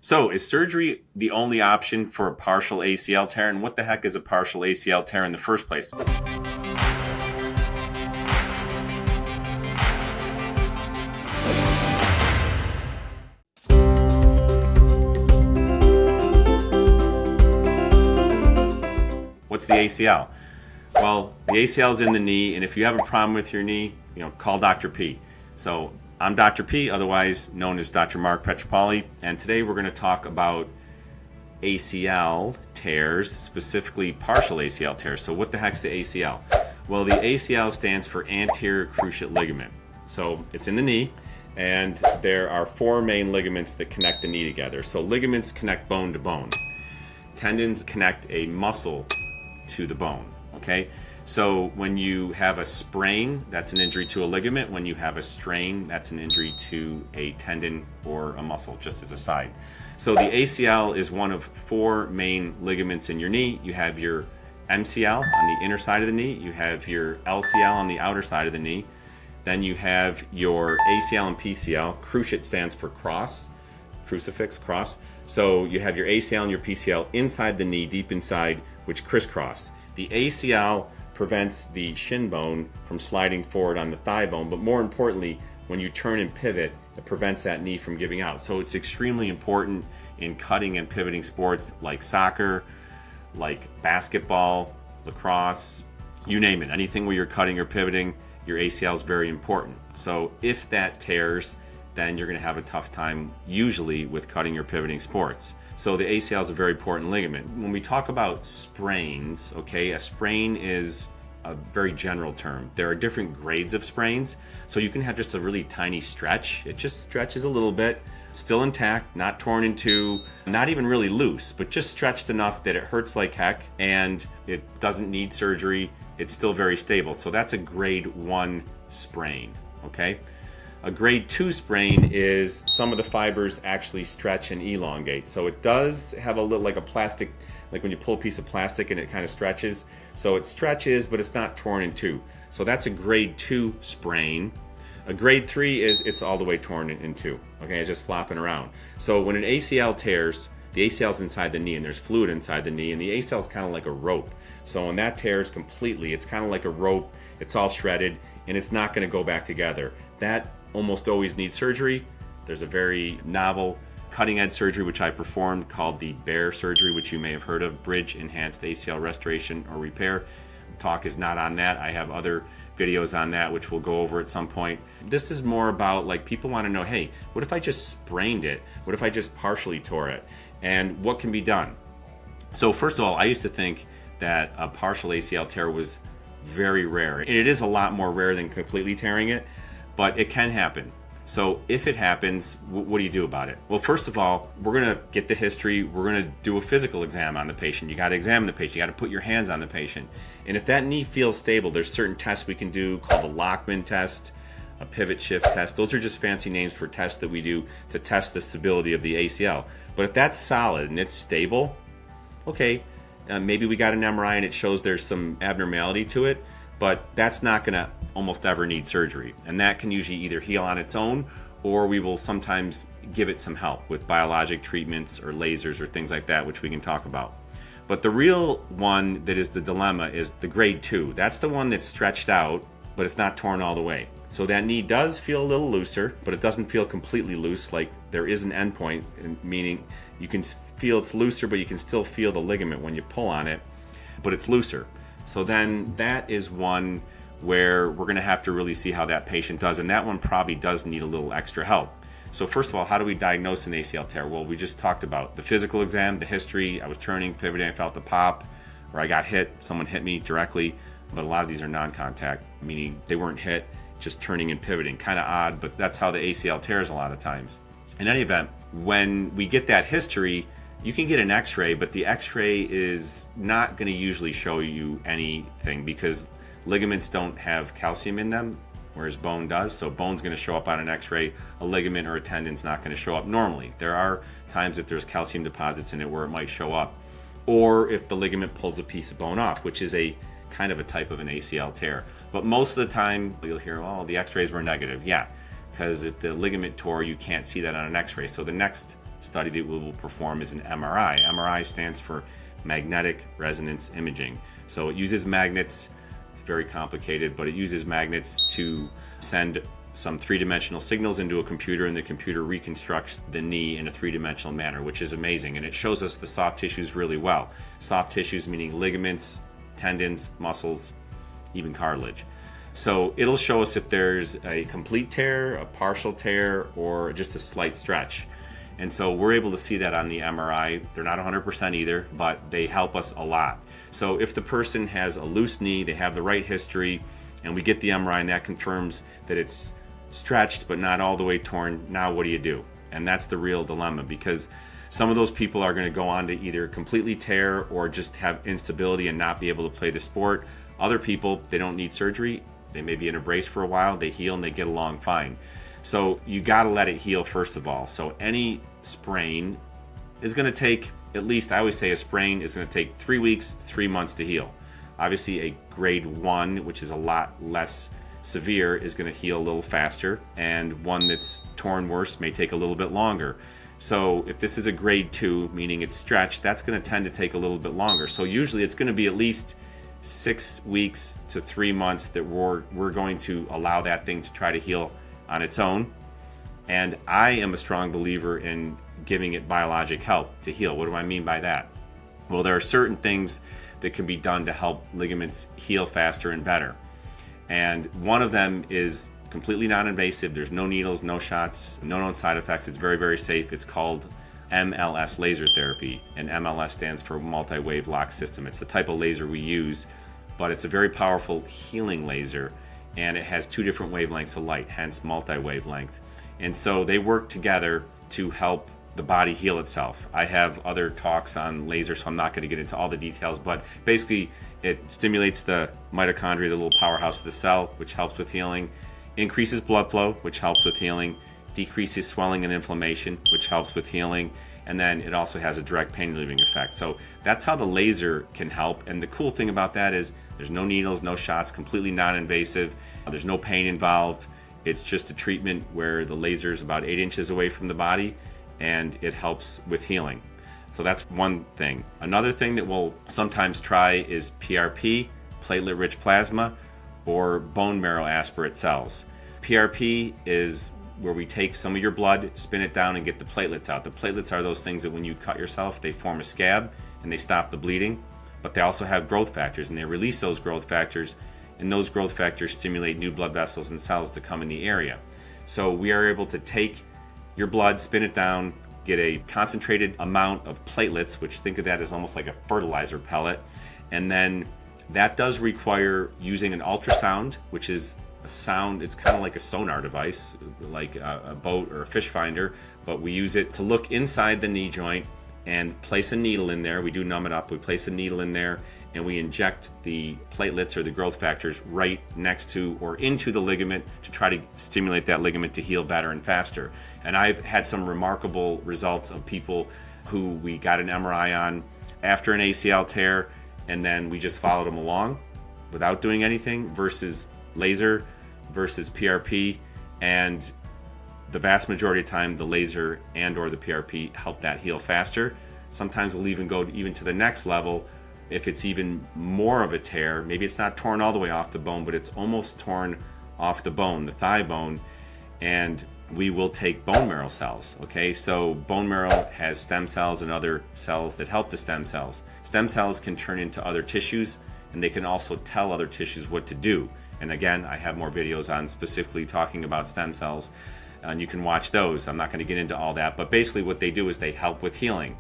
So, is surgery the only option for a partial ACL tear? And what the heck is a partial ACL tear in the first place? What's the ACL? Well, the ACL is in the knee, and if you have a problem with your knee, call Dr. P. So I'm Dr. P, otherwise known as Dr. Mark Petropoli, and today we're going to talk about ACL tears, specifically partial ACL tears. So what the heck's the ACL? Well, the ACL stands for anterior cruciate ligament. So it's in the knee, and there are four main ligaments that connect the knee together. So ligaments connect bone to bone. Tendons connect a muscle to the bone, okay? So when you have a sprain, that's an injury to a ligament. When you have a strain, that's an injury to a tendon or a muscle, just as a side. So the ACL is one of four main ligaments in your knee. You have your MCL on the inner side of the knee. You have your LCL on the outer side of the knee. Then you have your ACL and PCL. Cruciate stands for cross, crucifix, cross. So you have your ACL and your PCL inside the knee, deep inside, which crisscross. The ACL prevents the shin bone from sliding forward on the thigh bone, but more importantly, when you turn and pivot, it prevents that knee from giving out. So it's extremely important in cutting and pivoting sports like soccer, like basketball, lacrosse, you name it. Anything where you're cutting or pivoting, your ACL is very important. So if that tears, then you're going to have a tough time usually with cutting or pivoting sports. So the ACL is a very important ligament. When we talk about sprains, okay, a sprain is a very general term. There are different grades of sprains. So you can have just a really tiny stretch. It just stretches a little bit, still intact, not torn in two, not even really loose, but just stretched enough that it hurts like heck and it doesn't need surgery. It's still very stable. So that's a grade 1 sprain, okay? A grade 2 sprain is some of the fibers actually stretch and elongate. So it does have a little like a plastic, like when you pull a piece of plastic and it kind of stretches. So it stretches, but it's not torn in two. So that's a grade 2 sprain. A grade 3 is it's all the way torn in two. Okay, it's just flopping around. So when an ACL tears, the ACL is inside the knee and there's fluid inside the knee, and the ACL is kind of like a rope. So when that tears completely, it's kind of like a rope. It's all shredded and it's not going to go back together. That almost always needs surgery. There's a very novel cutting edge surgery which I performed called the BEAR surgery, which you may have heard of, Bridge Enhanced ACL Restoration or Repair. Talk is not on that. I have other videos on that which we'll go over at some point. This is more about like people want to know, hey, what if I just sprained it? What if I just partially tore it? And what can be done? So first of all, I used to think that a partial ACL tear was very rare. And it is a lot more rare than completely tearing it, but it can happen. So if it happens, what do you do about it? Well, first of all, we're going to get the history. We're going to do a physical exam on the patient. You got to examine the patient. You got to put your hands on the patient. And if that knee feels stable, there's certain tests we can do called the Lockman test, a pivot shift test. Those are just fancy names for tests that we do to test the stability of the ACL. But if that's solid and it's stable, okay, maybe we got an MRI and it shows there's some abnormality to it, but that's not going to almost ever need surgery. And that can usually either heal on its own, or we will sometimes give it some help with biologic treatments or lasers or things like that, which we can talk about. But the real one that is the dilemma is the grade 2. That's the one that's stretched out, but it's not torn all the way. So that knee does feel a little looser, but it doesn't feel completely loose. Like there is an endpoint, meaning you can feel it's looser, but you can still feel the ligament when you pull on it, but it's looser. So then that is one where we're going to have to really see how that patient does, and that one probably does need a little extra help. So first of all, how do we diagnose an ACL tear? Well, we just talked about the physical exam, the history. I was turning, pivoting, I felt the pop, or I got hit, someone hit me directly, but a lot of these are non-contact, meaning they weren't hit, just turning and pivoting. Kind of odd, but that's how the ACL tears a lot of times. In any event, when we get that history, you can get an x-ray, but the x-ray is not going to usually show you anything because ligaments don't have calcium in them, whereas bone does. So bone's going to show up on an x-ray. A ligament or a tendon's not going to show up normally. There are times if there's calcium deposits in it where it might show up, or if the ligament pulls a piece of bone off, which is a kind of a type of an ACL tear. But most of the time you'll hear, oh, the x-rays were negative. Yeah, because if the ligament tore, you can't see that on an x-ray. So the next study that we will perform is an MRI. MRI stands for magnetic resonance imaging. So it uses magnets. It's very complicated, but it uses magnets to send some three-dimensional signals into a computer, and the computer reconstructs the knee in a three-dimensional manner, which is amazing. And it shows us the soft tissues really well. Soft tissues meaning ligaments, tendons, muscles, even cartilage. So it'll show us if there's a complete tear, a partial tear, or just a slight stretch. And so we're able to see that on the MRI. They're not 100% either, but they help us a lot. So if the person has a loose knee, they have the right history, and we get the MRI and that confirms that it's stretched but not all the way torn, now what do you do? And that's the real dilemma, because some of those people are going to go on to either completely tear or just have instability and not be able to play the sport. Other people, they don't need surgery. They may be in a brace for a while, they heal and they get along fine. So you got to let it heal first of all. So any sprain is going to take, at least I always say a sprain is going to take 3 weeks, 3 months to heal. Obviously a grade 1, which is a lot less severe, is going to heal a little faster, and one that's torn worse may take a little bit longer. So if this is a grade 2, meaning it's stretched, that's going to tend to take a little bit longer. So usually it's going to be at least 6 weeks to 3 months that we're going to allow that thing to try to heal on its own. And I am a strong believer in giving it biologic help to heal. What do I mean by that? Well, there are certain things that can be done to help ligaments heal faster and better. And one of them is completely non-invasive. There's no needles, no shots, no known side effects. It's very, very safe. It's called MLS laser therapy, and MLS stands for multi-wave lock system. It's the type of laser we use, but it's a very powerful healing laser, and it has 2 different wavelengths of light, hence multi-wavelength. And so they work together to help the body heal itself. I have other talks on laser, so I'm not going to get into all the details, but basically it stimulates the mitochondria, the little powerhouse of the cell, which helps with healing, increases blood flow, which helps with healing, decreases swelling and inflammation, which helps with healing, and then it also has a direct pain relieving effect. So that's how the laser can help. And the cool thing about that is there's no needles, no shots, completely non-invasive. There's no pain involved. It's just a treatment where the laser is about 8 inches away from the body, and it helps with healing. So that's one thing. Another thing that we'll sometimes try is PRP, platelet-rich plasma, or bone marrow aspirate cells. PRP is where we take some of your blood, spin it down, and get the platelets out. The platelets are those things that when you cut yourself, they form a scab and they stop the bleeding, but they also have growth factors, and they release those growth factors, and those growth factors stimulate new blood vessels and cells to come in the area. So we are able to take your blood, spin it down, get a concentrated amount of platelets, which think of that as almost like a fertilizer pellet, and then that does require using an ultrasound, which is a sound, it's kind of like a sonar device, like a boat or a fish finder, but we use it to look inside the knee joint and place a needle in there. We do numb it up, we place a needle in there, and we inject the platelets or the growth factors right next to or into the ligament to try to stimulate that ligament to heal better and faster. And I've had some remarkable results of people who we got an MRI on after an ACL tear, and then we just followed them along without doing anything, versus laser versus PRP, and the vast majority of the time the laser and or the PRP help that heal faster. Sometimes we'll even go even to the next level if it's even more of a tear. Maybe it's not torn all the way off the bone, but it's almost torn off the bone, the thigh bone, and we will take bone marrow cells. Okay, so bone marrow has stem cells and other cells that help the stem cells. Stem cells can turn into other tissues, and they can also tell other tissues what to do. And again, I have more videos on specifically talking about stem cells, and you can watch those. I'm not going to get into all that, but basically what they do is they help with healing,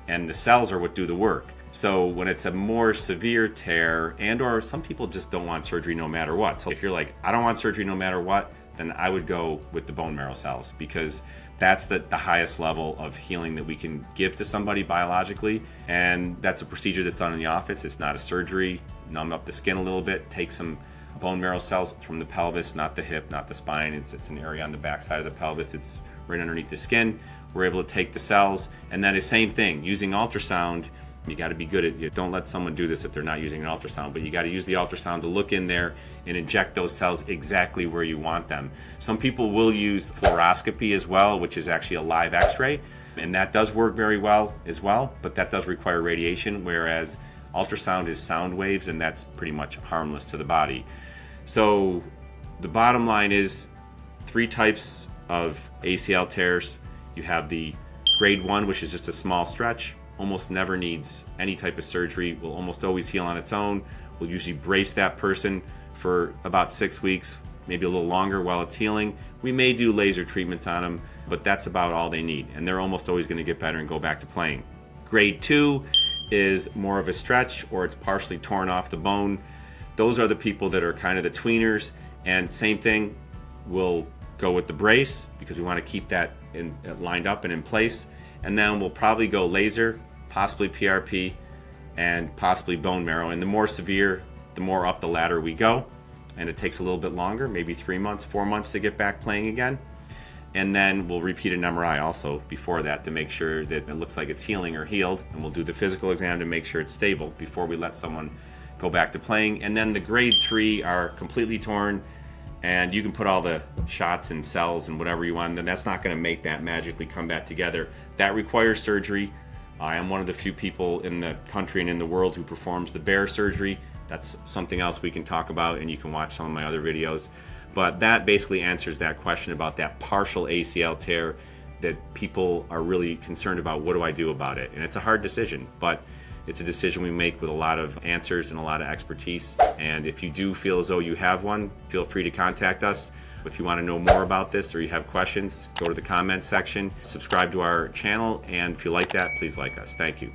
and the cells are what do the work. So when it's a more severe tear, and or some people just don't want surgery no matter what. So if you're like, I don't want surgery no matter what, then I would go with the bone marrow cells, because that's the highest level of healing that we can give to somebody biologically. And that's a procedure that's done in the office. It's not a surgery. Numb up the skin a little bit, take some bone marrow cells from the pelvis, not the hip, not the spine. It's an area on the back side of the pelvis. It's right underneath the skin. We're able to take the cells, and then the same thing, using ultrasound, You got to be good at it. Don't let someone do this if they're not using an ultrasound, but you got to use the ultrasound to look in there and inject those cells exactly where you want them. Some people will use fluoroscopy as well, which is actually a live x-ray, and that does work very well as well, but that does require radiation, whereas ultrasound is sound waves, and that's pretty much harmless to the body. So the bottom line is 3 types of ACL tears. You have the grade 1, which is just a small stretch, almost never needs any type of surgery, will almost always heal on its own. We'll usually brace that person for about 6 weeks, maybe a little longer while it's healing. We may do laser treatments on them, but that's about all they need, and they're almost always going to get better and go back to playing. Grade 2 is more of a stretch, or it's partially torn off the bone. Those are the people that are kind of the tweeners, and same thing, we'll go with the brace because we want to keep that lined up and in place, and then we'll probably go laser, possibly PRP, and possibly bone marrow. And the more severe, the more up the ladder we go, and it takes a little bit longer, maybe 3 months, 4 months to get back playing again. And then we'll repeat an MRI also before that to make sure that it looks like it's healing or healed, and we'll do the physical exam to make sure it's stable before we let someone go back to playing. And then the grade 3 are completely torn, and you can put all the shots and cells and whatever you want, and then that's not going to make that magically come back together. That requires surgery. I am one of the few people in the country and in the world who performs the bear surgery. That's something else we can talk about, and you can watch some of my other videos. But that basically answers that question about that partial ACL tear that people are really concerned about. What do I do about it? And it's a hard decision, but it's a decision we make with a lot of answers and a lot of expertise. And if you do feel as though you have one, feel free to contact us. If you want to know more about this or you have questions, go to the comments section, subscribe to our channel, and if you like that, please like us. Thank you.